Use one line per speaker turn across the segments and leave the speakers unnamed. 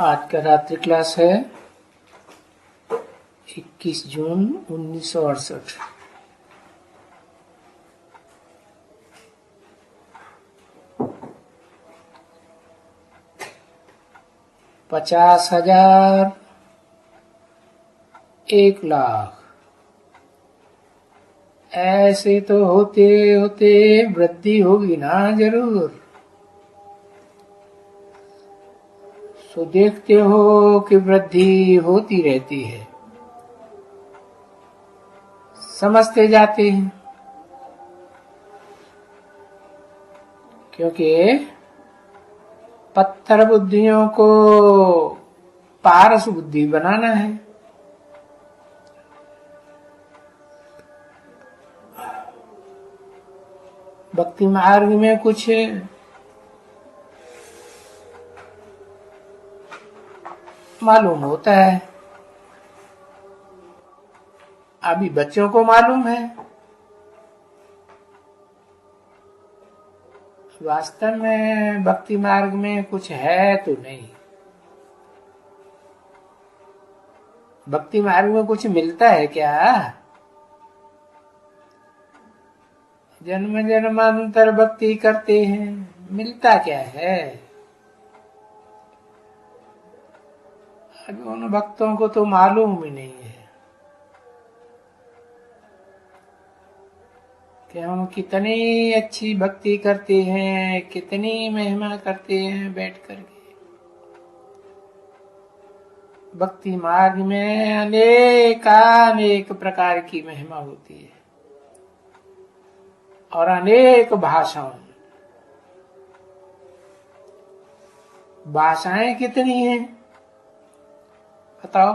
आज का रात्रि क्लास है 21 जून 1968। पचास हजार, 1,00,000 ऐसे तो होते होते वृद्धि होगी ना जरूर। सो देखते हो कि वृद्धि होती रहती है, समझते जाते हैं, क्योंकि पत्थर बुद्धियों को पारस बुद्धि बनाना है। भक्ति मार्ग में कुछ मालूम होता है, अभी बच्चों को मालूम है, वास्तव में भक्ति मार्ग में कुछ है तो नहीं। भक्ति मार्ग में कुछ मिलता है क्या? जन्म जन्मांतर भक्ति करते हैं, मिलता क्या है? अभी उन भक्तों को तो मालूम ही नहीं है कि हम कितनी अच्छी भक्ति करते हैं, कितनी महिमा करते हैं बैठ करके। भक्ति मार्ग में अनेक प्रकार की महिमा होती है और अनेक भाषाओं में। भाषाएं कितनी हैं बताओ?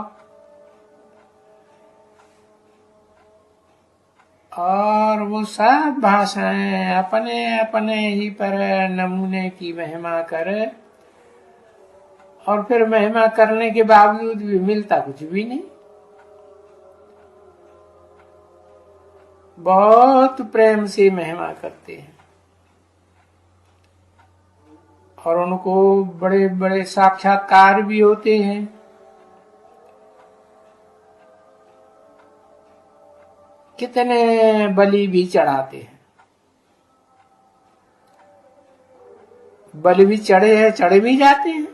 और वो सब भाषाएं अपने अपने ही पर नमूने की महिमा कर, और फिर महिमा करने के बावजूद भी मिलता कुछ भी नहीं। बहुत प्रेम से महिमा करते हैं और उनको बड़े बड़े साक्षात्कार भी होते हैं। कितने बलि भी चढ़ाते हैं, बलि भी चढ़े भी जाते हैं।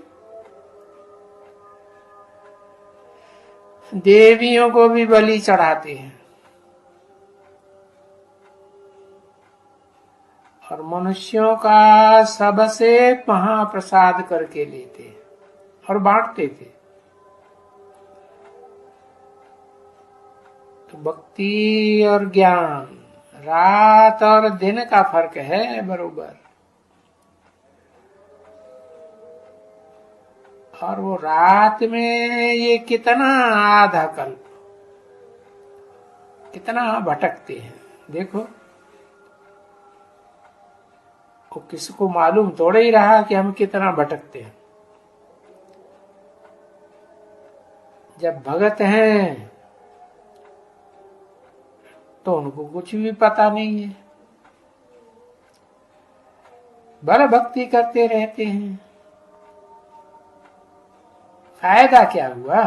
देवियों को भी बलि चढ़ाते हैं और मनुष्यों का सबसे महाप्रसाद करके लेते हैं और बांटते थे। तो भक्ति और ज्ञान रात और दिन का फर्क है बरोबर। और वो रात में ये कितना आधा कल्प, कितना भटकते हैं देखो। वो किसको मालूम थोड़ा ही रहा कि हम कितना भटकते हैं। जब भगत हैं तो उनको कुछ भी पता नहीं है, बड़ा भक्ति करते रहते हैं। फायदा क्या हुआ?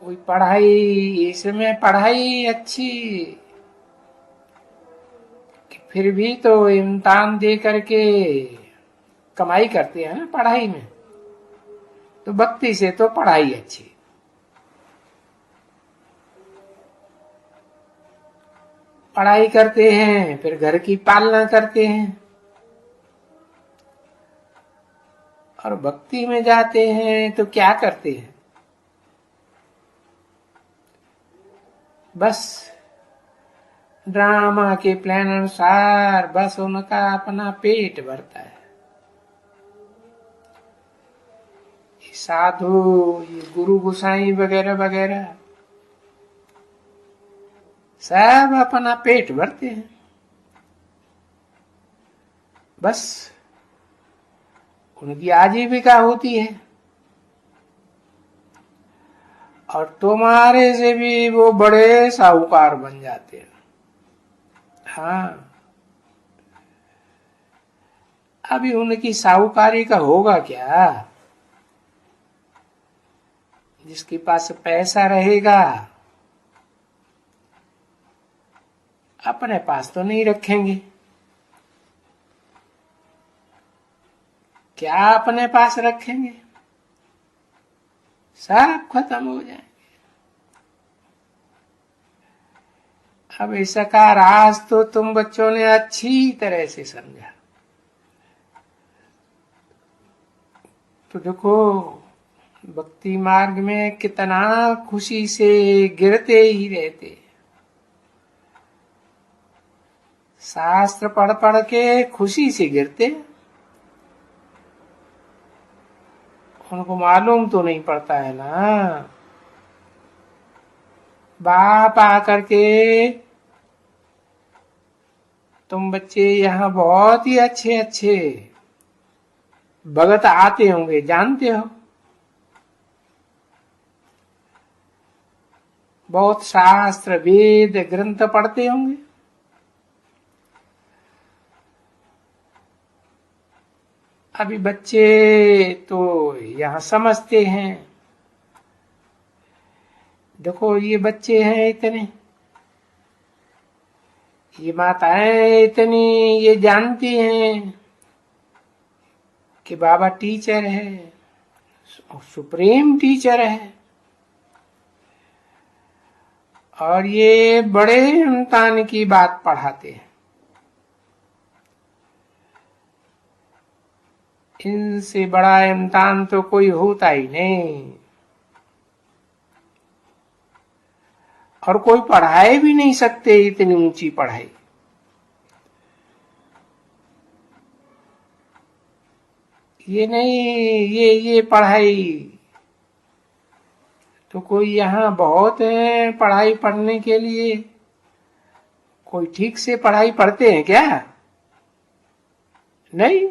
कोई पढ़ाई, इसमें पढ़ाई अच्छी, फिर भी तो इम्तिहान दे करके कमाई करते हैं पढ़ाई में। तो भक्ति से तो पढ़ाई अच्छी। पढ़ाई करते हैं फिर घर की पालना करते हैं, और भक्ति में जाते हैं तो क्या करते हैं? बस ड्रामा के प्लान अनुसार बस उनका अपना पेट भरता है। साधु, ये गुरु गोसाई वगैरह वगैरह सब अपना पेट भरते हैं, बस उनकी आजीविका होती है। और तुम्हारे से भी वो बड़े साहूकार बन जाते हैं। हाँ, अभी उनकी साहूकारी का होगा क्या? जिसके पास पैसा रहेगा अपने पास तो नहीं रखेंगे, क्या अपने पास रखेंगे? सब खत्म हो जाएंगे। अब इसका राज तो तुम बच्चों ने अच्छी तरह से समझा। तो देखो भक्ति मार्ग में कितना खुशी से गिरते ही रहते, शास्त्र पढ़ पढ़ के खुशी से गिरते। उनको मालूम तो नहीं पड़ता है ना, बाप आकर के तुम बच्चे यहाँ बहुत ही अच्छे अच्छे भगत आते होंगे, जानते हो, बहुत शास्त्र वेद ग्रंथ पढ़ते होंगे। अभी बच्चे तो यहाँ समझते हैं, देखो ये बच्चे हैं इतने, ये माताएं इतनी, ये जानती हैं कि बाबा टीचर है, सुप्रीम टीचर है, और ये बड़े इम्तिहान की बात पढ़ाते हैं। इनसे बड़ा इम्तिहान तो कोई होता ही नहीं, और कोई पढ़ाए भी नहीं सकते इतनी ऊंची पढ़ाई। ये नहीं, ये पढ़ाई तो कोई यहाँ बहुत है पढ़ाई पढ़ने के लिए। कोई ठीक से पढ़ाई पढ़ते हैं क्या? नहीं,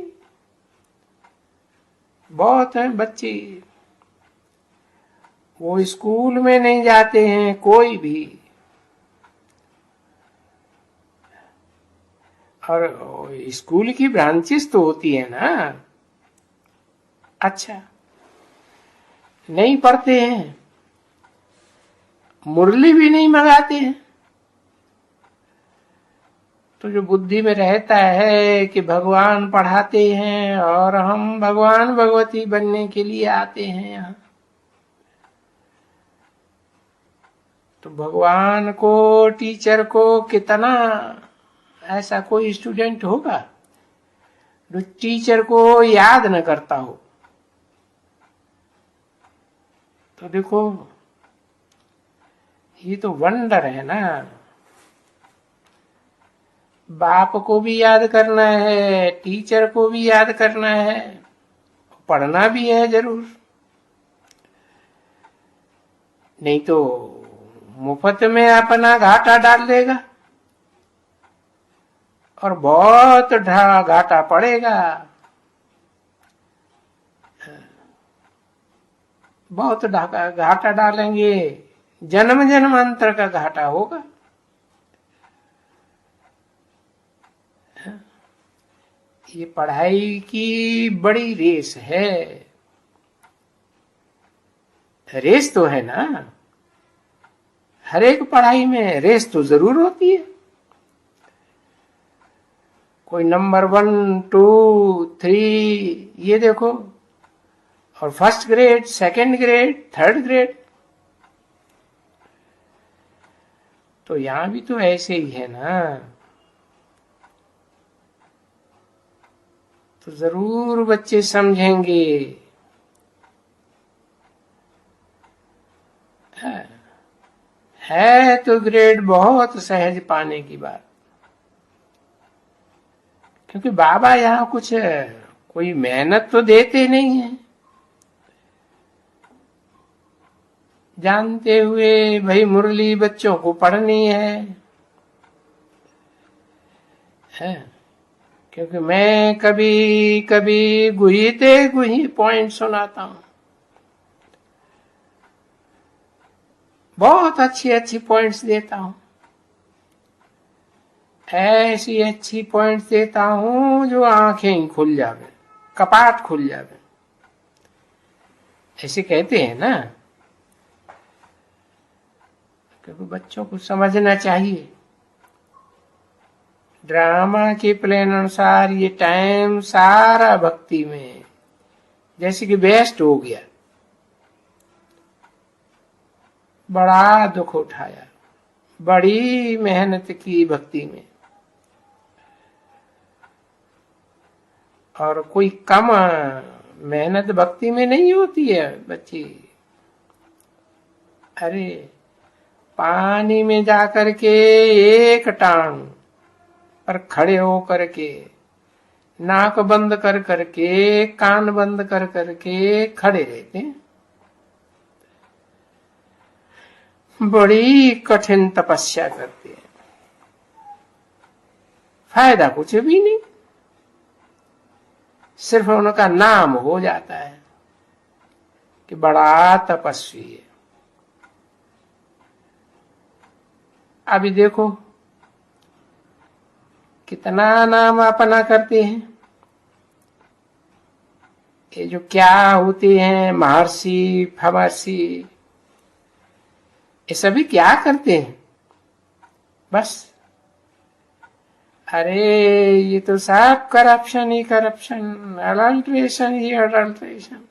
बहुत है बच्चे वो स्कूल में नहीं जाते हैं कोई भी, और स्कूल की ब्रांचेस तो होती है ना। अच्छा, नहीं पढ़ते हैं, मुरली भी नहीं मंगाते हैं। तो जो बुद्धि में रहता है कि भगवान पढ़ाते हैं और हम भगवान भगवती बनने के लिए आते हैं यहाँ, तो भगवान को, टीचर को कितना, ऐसा कोई स्टूडेंट होगा जो टीचर को याद न करता हो? तो देखो ये तो वंडर है ना। बाप को भी याद करना है, टीचर को भी याद करना है, पढ़ना भी है जरूर, नहीं तो मुफ्त में अपना घाटा डाल देगा और बहुत घाटा पड़ेगा, बहुत घाटा डालेंगे, जन्म जन्मांतर का घाटा होगा। ये पढ़ाई की बड़ी रेस है, रेस तो है ना, हर एक पढ़ाई में रेस तो जरूर होती है। कोई नंबर 1, 2, 3 ये देखो, और first grade, second grade, third grade, तो यहां भी तो ऐसे ही है ना। तो जरूर बच्चे समझेंगे। है तो ग्रेड बहुत सहज पाने की बात, क्योंकि बाबा यहाँ कुछ कोई मेहनत तो देते नहीं है, जानते हुए भाई मुरली बच्चों को पढ़नी है। क्योंकि मैं कभी कभी गुही पॉइंट सुनाता हूं, बहुत अच्छी अच्छी पॉइंट्स देता हूं। ऐसी अच्छी पॉइंट देता हूं जो आंखें ही खुल जावे, कपाट खुल जावे, ऐसे कहते हैं ना। क्योंकि बच्चों को समझना चाहिए ड्रामा के प्लान अनुसार ये टाइम सारा भक्ति में जैसे कि बेस्ट हो गया। बड़ा दुख उठाया, बड़ी मेहनत की भक्ति में, और कोई कम मेहनत भक्ति में नहीं होती है बच्ची। अरे पानी में जाकर के एक टांग पर खड़े हो करके, नाक बंद कर करके, कान बंद कर करके खड़े रहते हैं। बड़ी कठिन तपस्या करते हैं, फायदा कुछ भी नहीं, सिर्फ उनका नाम हो जाता है कि बड़ा तपस्वी है। अभी देखो कितना नाम अपना करते हैं। ये जो क्या होते हैं महर्षि फमर्षि, ये सभी क्या करते हैं? बस अरे ये तो सब करप्शन ही करप्शन, अडल्ट्रेशन ही अडल्ट्रेशन।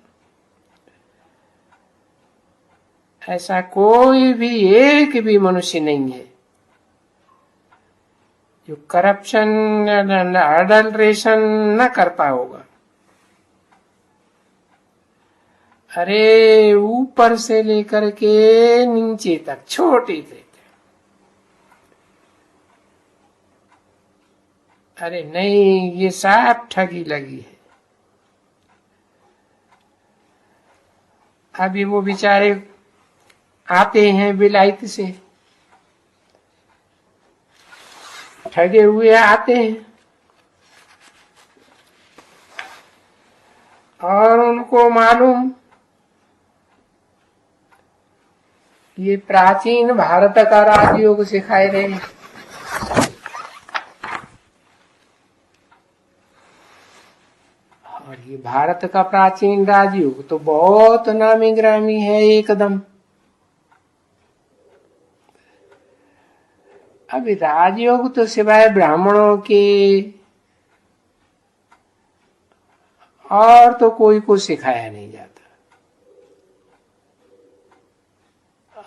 ऐसा कोई भी एक भी मनुष्य नहीं है जो करप्शन अडल्ट्रेशन न करता होगा। अरे ऊपर से लेकर के नीचे तक छोटे थे। अरे नहीं, ये सब ठगी लगी है। अभी वो बेचारे आते हैं विलायत से, ठगे हुए आते हैं, और उनको मालूम ये प्राचीन भारत का राजयोग सिखाए रहे हैं। और ये भारत का प्राचीन राजयोग तो बहुत नामी ग्रामी है एकदम। अभी राजयोग तो सिवाय ब्राह्मणों के और तो कोई को सिखाया नहीं जाता।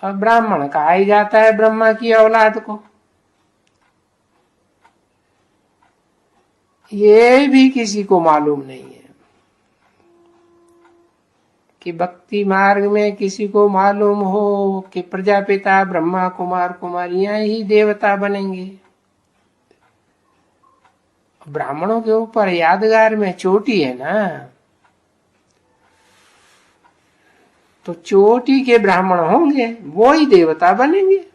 अब ब्राह्मण कहा ही जाता है ब्रह्मा की औलाद को। ये भी किसी को मालूम नहीं है कि भक्ति मार्ग में किसी को मालूम हो कि प्रजापिता ब्रह्मा कुमार कुमारियां ही देवता बनेंगे। ब्राह्मणों के ऊपर यादगार में चोटी है ना, तो चोटी के ब्राह्मण होंगे वो ही देवता बनेंगे।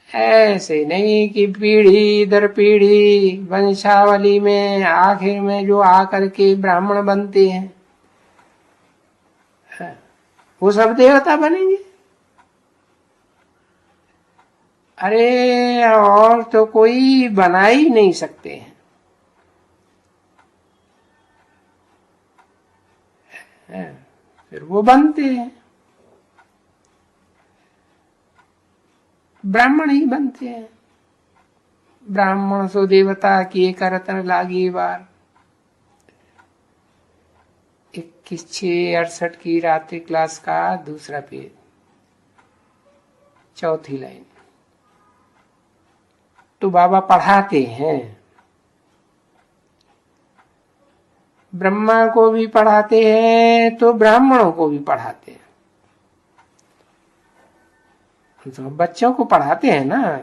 ऐसे नहीं कि पीढ़ी दर पीढ़ी वंशावली में आखिर में जो आकर के ब्राह्मण बनते हैं वो सब देवता बनेंगे। अरे और तो कोई बना ही नहीं सकते हैं। फिर वो बनते हैं, ब्राह्मण ही बनते हैं। ब्राह्मण सो देवता किए करतन लागी बार। 21/6/68 की रात्रि क्लास का दूसरा पेज, चौथी लाइन। तो बाबा पढ़ाते हैं, ब्रह्मा को भी पढ़ाते हैं तो ब्राह्मणों को भी पढ़ाते हैं। तो बच्चों को पढ़ाते हैं ना,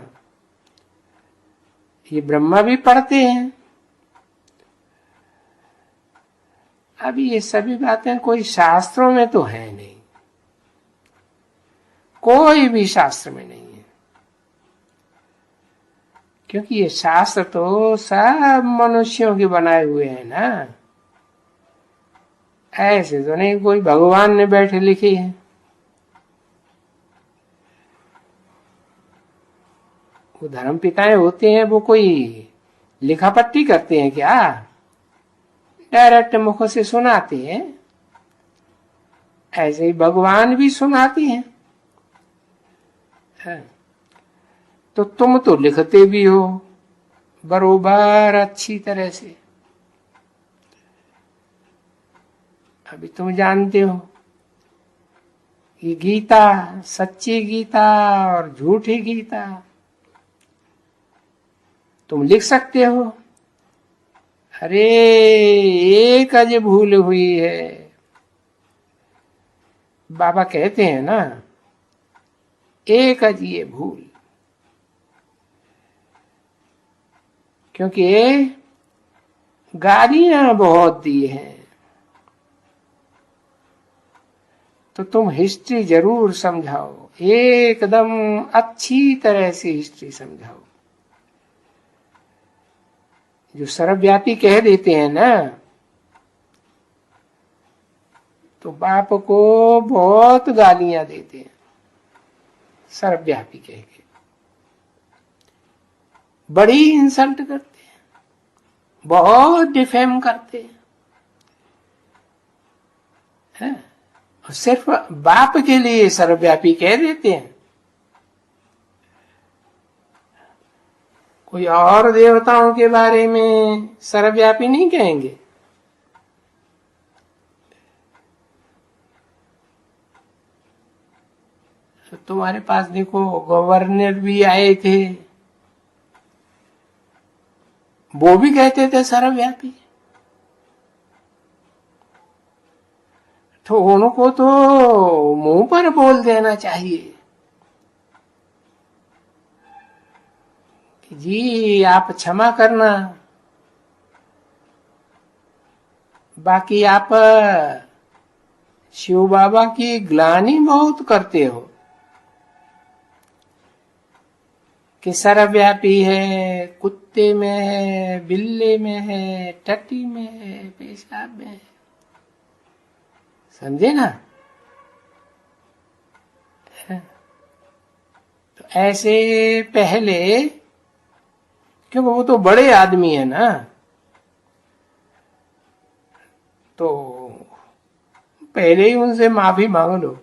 ये ब्रह्मा भी पढ़ते हैं। अभी ये सभी बातें कोई शास्त्रों में तो है नहीं, कोई भी शास्त्र में नहीं है, क्योंकि ये शास्त्र तो सब मनुष्यों के बनाए हुए हैं ना। ऐसे तो नहीं कोई भगवान ने बैठे लिखे हैं। वो धर्म पिताएं होते हैं, वो कोई लिखा पट्टी करते हैं क्या? डायरेक्ट मुख से सुनाते हैं। ऐसे ही भगवान भी सुनाते हैं। तो तुम तो लिखते भी हो बरोबर अच्छी तरह से। अभी तुम जानते हो कि गीता, सच्ची गीता और झूठी गीता, तुम लिख सकते हो। अरे एक अज भूल हुई है, बाबा कहते हैं ना, एक अज ये भूल। क्योंकि गालियां बहुत दी हैं। तो तुम हिस्ट्री जरूर समझाओ, एकदम अच्छी तरह से हिस्ट्री समझाओ। जो सर्वव्यापी कह देते हैं ना, तो बाप को बहुत गालियां देते हैं सर्वव्यापी कह के, बड़ी इंसल्ट करते हैं, बहुत डिफेम करते हैं। सिर्फ बाप के लिए सर्वव्यापी कह देते हैं, कोई और देवताओं के बारे में सर्वव्यापी नहीं कहेंगे। तो तुम्हारे पास देखो गवर्नर भी आए थे, वो भी कहते थे सर्वव्यापी। तो उनको तो मुंह पर बोल देना चाहिए कि जी आप क्षमा करना, बाकी आप शिव बाबा की ग्लानि बहुत करते हो कि सर्वव्यापी है, कुत्ते में है, बिल्ले में है, टट्टी में है, पेशाब में है। समझे ना? तो ऐसे पहले, क्योंकि वो तो बड़े आदमी है ना, तो पहले ही उनसे माफी मांग लो।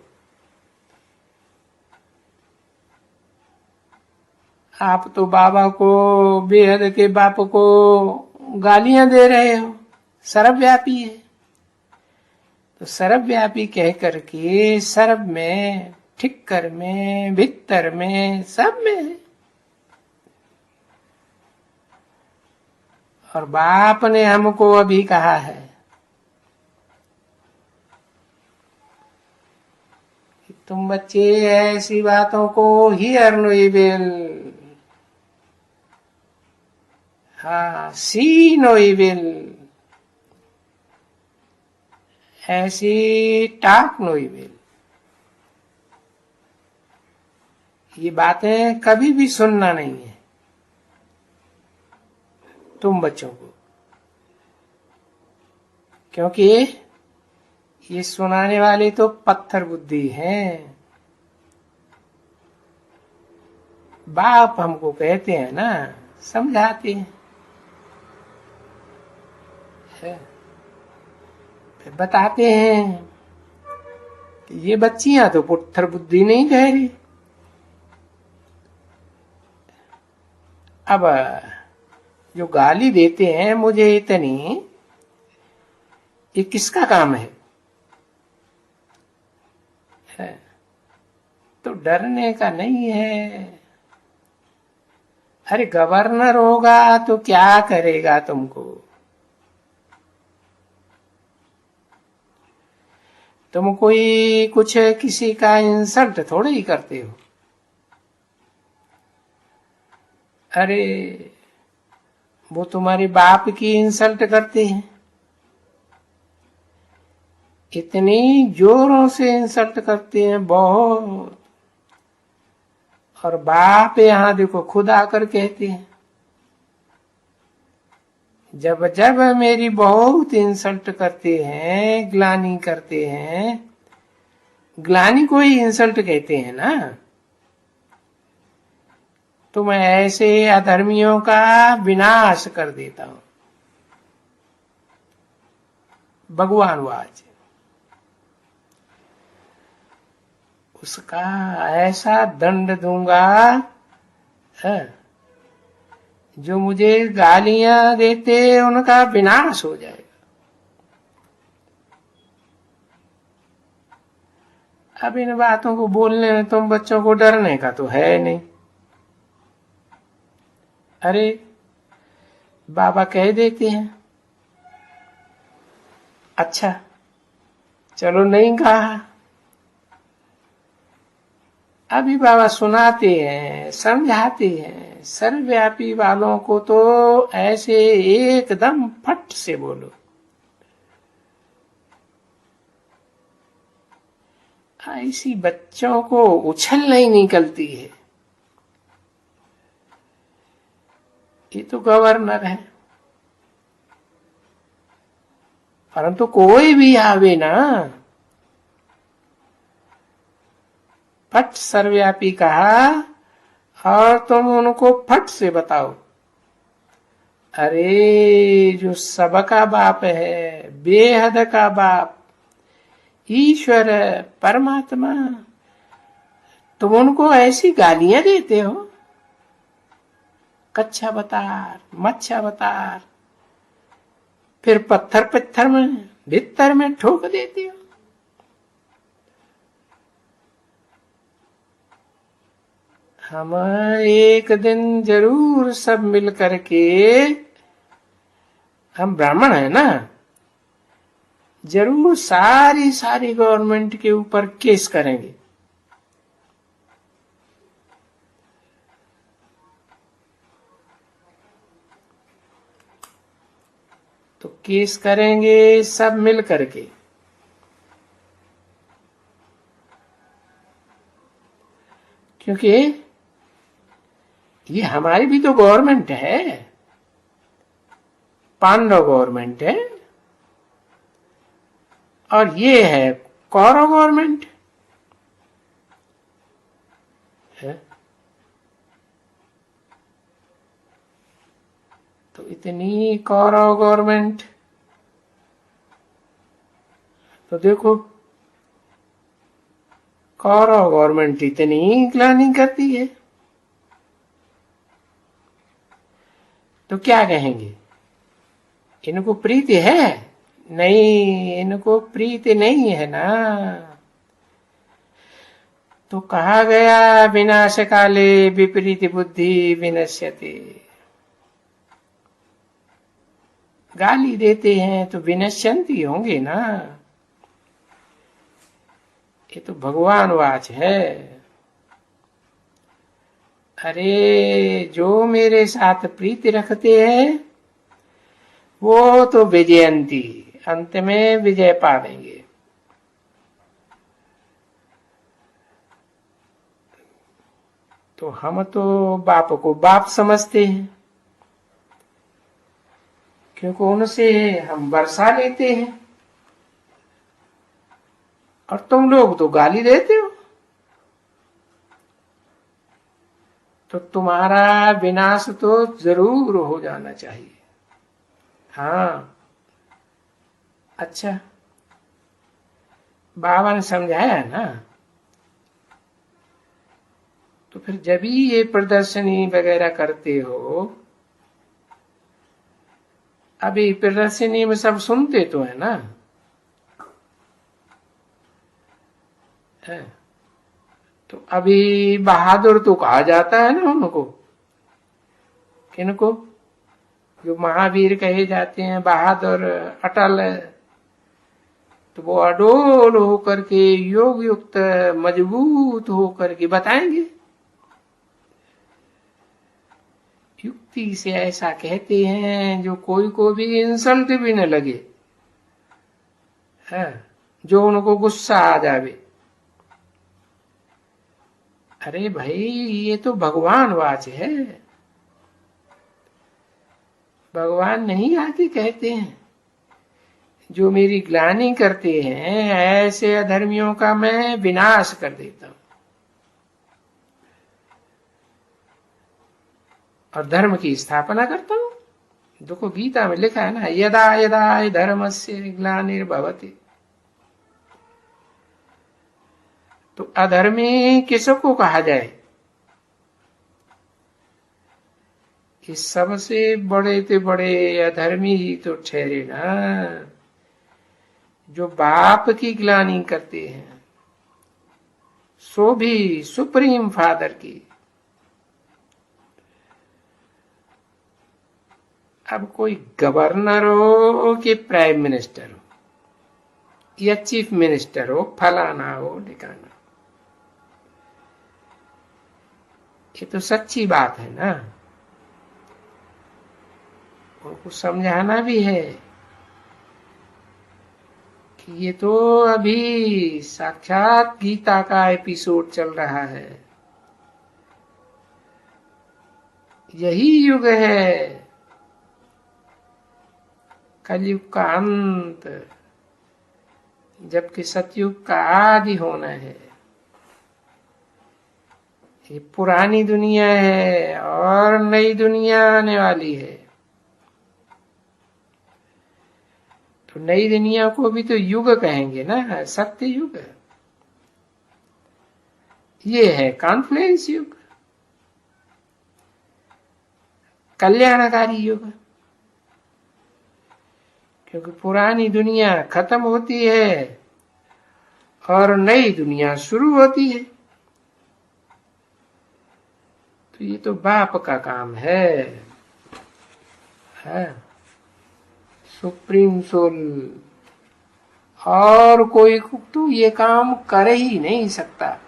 आप तो बाबा को, बेहद के बाप को गालियां दे रहे हो, सर्वव्यापी है। तो सर्वव्यापी कह करके सर्व में, ठिक्कर में, भीतर में, सब में है। और बाप ने हमको अभी कहा है कि तुम बच्चे ऐसी बातों को हियर नो इविल, हाँ सी नो इविल, ऐसी टाक नो इविल। ये बातें कभी भी सुनना नहीं है तुम बच्चों को, क्योंकि ये सुनाने वाले तो पत्थर बुद्धि हैं। बाप हमको कहते हैं ना, समझाते हैं, फिर बताते हैं कि ये बच्चियां तो पत्थर बुद्धि नहीं कह रही। अब जो गाली देते हैं मुझे इतनी, ये किसका काम है? तो डरने का नहीं है। अरे गवर्नर होगा तो क्या करेगा तुमको? तुम कोई कुछ किसी का इंसल्ट थोड़े ही करते हो। अरे वो तुम्हारे बाप की इंसल्ट करते हैं, इतनी जोरों से इंसल्ट करते हैं बहुत। और बाप यहां देखो खुद आकर कहते हैं, जब जब मेरी बहुत इंसल्ट करते हैं, ग्लानि करते हैं, ग्लानि को ही इंसल्ट कहते हैं ना, तो मैं ऐसे अधर्मियों का विनाश कर देता हूं। भगवान वाच उसका ऐसा दंड दूंगा जो मुझे गालियां देते उनका विनाश हो जाएगा। अब इन बातों को बोलने में तुम बच्चों को डरने का तो है नहीं। अरे बाबा कह देते हैं, अच्छा चलो नहीं कहा, अभी बाबा सुनाते हैं, समझाते हैं। सर्वव्यापी वालों को तो ऐसे एकदम फट से बोलो। ऐसी बच्चों को उछल नहीं निकलती है। ये तो गवर्नर है, परंतु कोई भी आवे ना, फट सर्वव्यापी कहा और तुम उनको फट से बताओ। अरे जो सबका बाप है, बेहद का बाप, ईश्वर परमात्मा, तुम उनको ऐसी गालियां देते हो, कच्चा अवतार, मच्छा अवतार, फिर पत्थर पत्थर में भीतर में ठोक देते हो। हम एक दिन जरूर सब मिल करके, हम ब्राह्मण है ना, जरूर सारी गवर्नमेंट के ऊपर केस करेंगे। तो केस करेंगे सब मिल करके, क्योंकि ये हमारी भी तो गवर्नमेंट है, पांडव गवर्नमेंट है, और ये है कौरव गवर्नमेंट है। तो इतनी कौरव गवर्नमेंट, तो देखो कौरव गवर्नमेंट इतनी ग्लानि करती है, तो क्या कहेंगे? इनको प्रीति है? नहीं, इनको प्रीति नहीं है ना। तो कहा गया विनाश काले विपरीत बुद्धि विनश्यते। गाली देते हैं तो विनश्यंती होंगे ना। ये तो भगवान वाच है। अरे जो मेरे साथ प्रीति रखते हैं वो तो विजयंती, अंत में विजय पावेंगे। तो हम तो बाप को बाप समझते हैं, क्योंकि उनसे हम वर्षा लेते हैं, और तुम लोग तो गाली देते हो। तो तुम्हारा विनाश तो जरूर हो जाना चाहिए। हाँ, अच्छा बाबा ने समझाया ना। तो फिर जब भी ये प्रदर्शनी वगैरह करते हो, अभी प्रदर्शनी में सब सुनते तो है ना, है? तो अभी बहादुर तो कहा जाता है ना उनको। किनको? जो महावीर कहे जाते हैं, बहादुर, अटल, तो वो अडोल होकर के, योग युक्त, मजबूत होकर के बताएंगे। युक्ति से ऐसा कहते हैं जो कोई को भी इंसल्ट भी न लगे, है? जो उनको गुस्सा आ जावे। अरे भाई ये तो भगवान वाच है। भगवान नहीं आके कहते हैं जो मेरी ग्लानि करते हैं ऐसे अधर्मियों का मैं विनाश कर देता हूं। और धर्म की स्थापना करता हूं। देखो गीता में लिखा है ना, यदा यदा धर्मस्य ग्लानिर्भवति। तो अधर्मी किसको कहा जाए? कि सबसे बड़े से बड़े अधर्मी ही तो ठहरे ना जो बाप की ग्लानि करते हैं, सो भी सुप्रीम फादर की। अब कोई गवर्नर हो कि प्राइम मिनिस्टर हो या चीफ मिनिस्टर हो, फलाना हो ठिकाना, ये तो सच्ची बात है ना। उनको समझाना भी है कि ये तो अभी साक्षात गीता का एपिसोड चल रहा है, यही युग है, कलयुग का अंत, जबकि सतयुग का आदि होना है। ये पुरानी दुनिया है और नई दुनिया आने वाली है। तो नई दुनिया को भी तो युग कहेंगे ना, सत्य युग। ये है कॉन्फ्लुएंस युग, कल्याणकारी युग। क्योंकि पुरानी दुनिया खत्म होती है और नई दुनिया शुरू होती है। तो ये तो बाप का काम है, सुप्रीम सोल। और कोई तो ये काम कर ही नहीं सकता।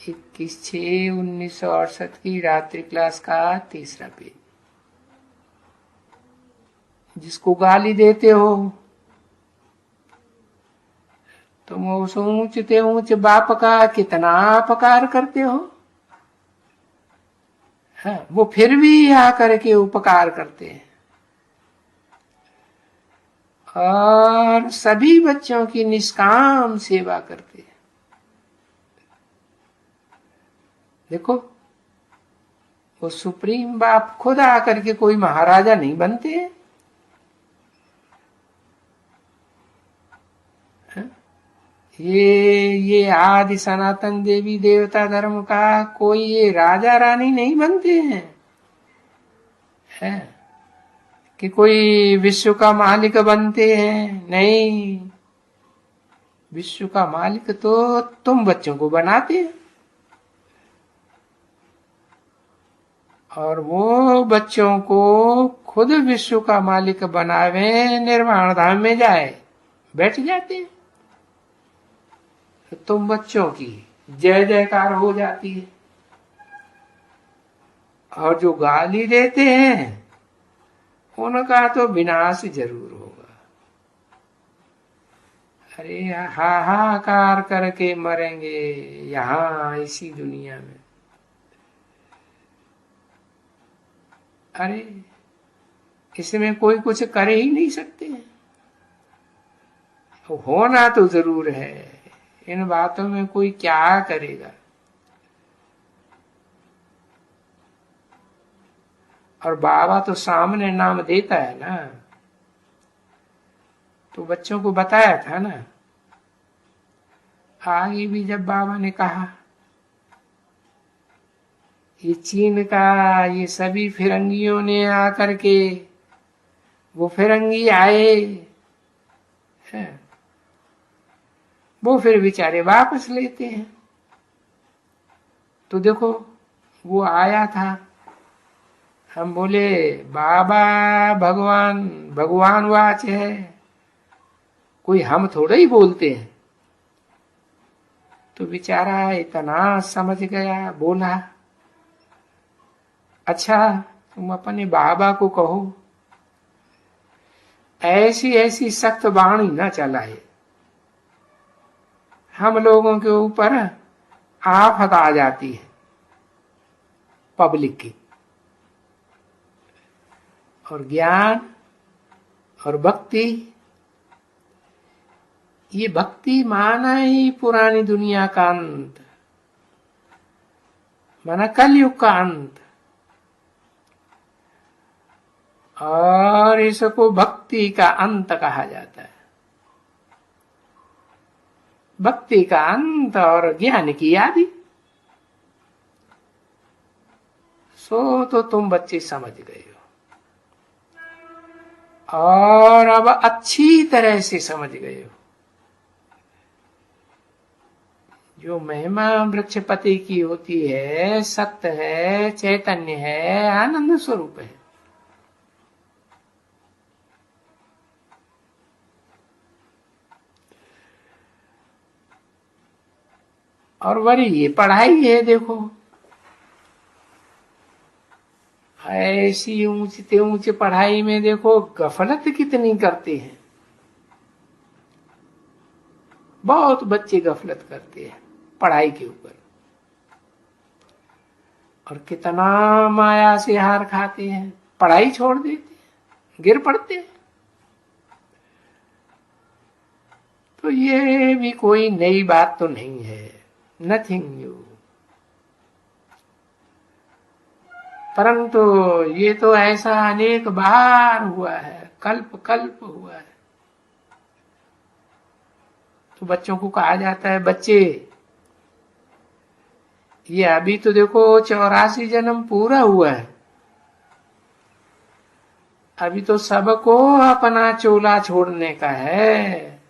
21/6/1968 की रात्रि क्लास का तीसरा पेज। जिसको गाली देते हो तुम उस ऊंचते ऊंच बाप का कितना अपकार करते हो। वो फिर भी आकर के उपकार करते हैं और सभी बच्चों की निष्काम सेवा करते हैं। देखो, वो सुप्रीम बाप खुद आकर के कोई महाराजा नहीं बनते हैं। ये आदि सनातन देवी देवता धर्म का कोई ये राजा रानी नहीं बनते हैं, कि कोई विश्व का मालिक बनते हैं। नहीं, विश्व का मालिक तो तुम बच्चों को बनाते हैं और वो बच्चों को खुद विश्व का मालिक बनावे, निर्वाण धाम में जाए बैठ जाते हैं। तो तुम बच्चों की जय जयकार हो जाती है। और जो गाली देते हैं उनका तो विनाश जरूर होगा। अरे हाहाकार करके मरेंगे यहाँ इसी दुनिया में। अरे इसमें कोई कुछ कर ही नहीं सकते। होना तो जरूर है, इन बातों में कोई क्या करेगा। और बाबा तो सामने नाम देता है ना, तो बच्चों को बताया था ना। आगे भी जब बाबा ने कहा ये चीन का ये सभी फिरंगियों ने आकर के, वो फिरंगी आए हैं, वो फिर बेचारे वापस लेते हैं। तो देखो वो आया था, हम बोले बाबा भगवान भगवान वाच है, कोई हम थोड़ा ही बोलते हैं। तो बेचारा इतना समझ गया, बोला अच्छा तुम अपने बाबा को कहो ऐसी ऐसी सख्त वाणी न चलाए, हम लोगों के ऊपर आफत आ जाती है पब्लिक की। और ज्ञान और भक्ति, ये भक्ति माना ही पुरानी दुनिया का अंत। माना कलयुग का अंत। और इसको भक्ति का अंत कहा जाता है। भक्ति का अंत और ज्ञान की आदि। सो तो तुम बच्चे समझ गए हो और अब अच्छी तरह से समझ गए हो। जो महिमा वृक्षपति की होती है, सत्य है, चैतन्य है, आनंद स्वरूप है। और वही ये पढ़ाई है। देखो ऐसी ऊंचे ऊंचे पढ़ाई में देखो गफलत कितनी करते हैं। बहुत बच्चे गफलत करते हैं पढ़ाई के ऊपर, और कितना माया से हार खाते हैं, पढ़ाई छोड़ देते हैं, गिर पड़ते हैं। तो ये भी कोई नई बात तो नहीं है, नथिंग न्यू। परंतु ये तो ऐसा अनेक बार हुआ है, कल्प कल्प हुआ है। तो बच्चों को कहा जाता है, बच्चे ये अभी तो देखो 84 जन्म पूरा हुआ है, अभी तो सबको अपना चोला छोड़ने का है,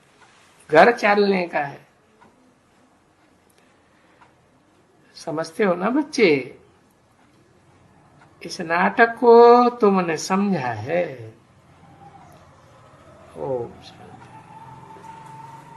घर चलने का है। समझते हो ना बच्चे? इस नाटक को तुमने समझा है। ओम